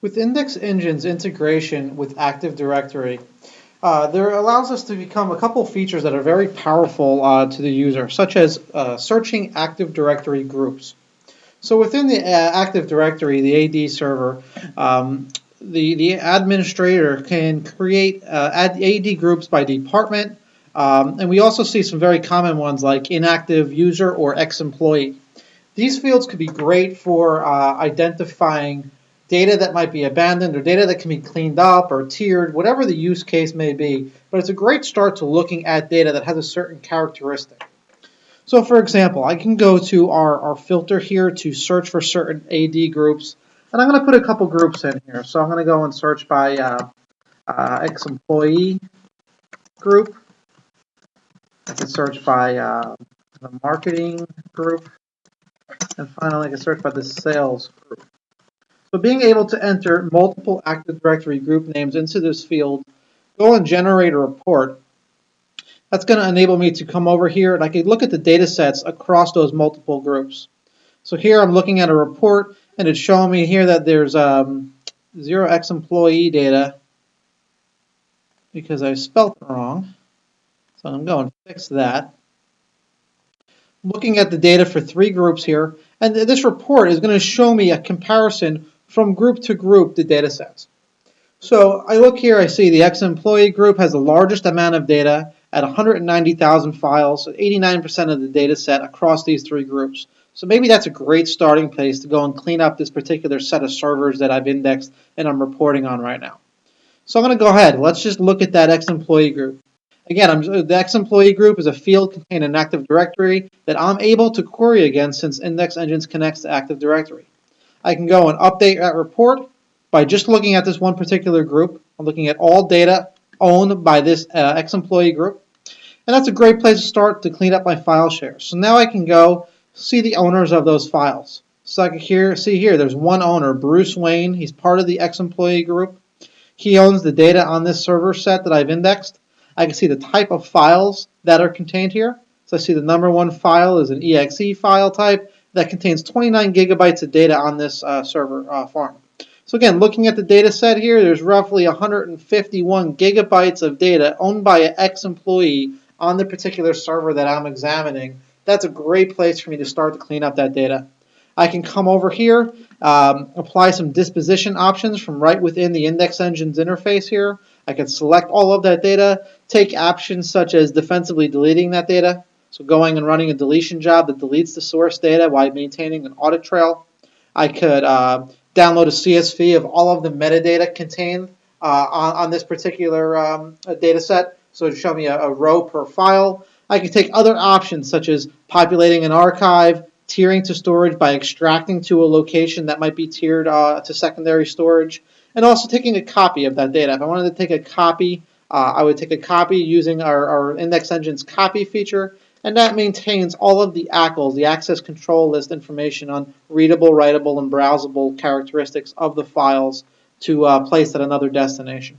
With Index Engine's integration with Active Directory, there allows us to become a couple features that are very powerful to the user, such as searching Active Directory groups. So within the Active Directory, the AD server, the administrator can create AD groups by department, and we also see some very common ones like inactive user or ex-employee. These fields could be great for identifying data that might be abandoned or data that can be cleaned up or tiered, whatever the use case may be. But it's a great start to looking at data that has a certain characteristic. So for example, I can go to our filter here to search for certain AD groups. And I'm going to put a couple groups in here. So I'm going to go and search by ex-employee group. I can search by the marketing group. And finally, I can search by the sales group. So being able to enter multiple Active Directory group names into this field, go and generate a report. That's going to enable me to come over here and I can look at the data sets across those multiple groups. So here I'm looking at a report and it's showing me here that there's 0 ex-employee data because I spelled it wrong. So I'm going to fix that. Looking at the data for 3 groups here, and this report is going to show me a comparison from group to group the data sets. So I look here, I see the ex-employee group has the largest amount of data at 190,000 files, 89% of the data set across these 3 groups. So maybe that's a great starting place to go and clean up this particular set of servers that I've indexed and I'm reporting on right now. So I'm going to go ahead. Let's just look at that ex-employee group. Again, the ex-employee group is a field contained in Active Directory that I'm able to query against since Index Engines connects to Active Directory. I can go and update that report by just looking at this one particular group. I'm looking at all data owned by this ex-employee group. And that's a great place to start to clean up my file share. So now I can go see the owners of those files. So I can see here, there's one owner, Bruce Wayne. He's part of the ex-employee group. He owns the data on this server set that I've indexed. I can see the type of files that are contained here. So I see the number 1 file is an exe file type that contains 29 gigabytes of data on this server farm. So again, looking at the data set here, there's roughly 151 gigabytes of data owned by an ex-employee on the particular server that I'm examining. That's a great place for me to start to clean up that data. I can come over here, apply some disposition options from right within the Index Engine's interface here. I can select all of that data, take actions such as defensively deleting that data. So going and running a deletion job that deletes the source data while maintaining an audit trail. I could download a CSV of all of the metadata contained on this particular data set. So to show me a row per file. I can take other options such as populating an archive, tiering to storage by extracting to a location that might be tiered to secondary storage, and also taking a copy of that data. If I wanted to take a copy, I would take a copy using our Index Engine's copy feature, and that maintains all of the ACLs, the access control list information on readable, writable, and browsable characteristics of the files to place at another destination.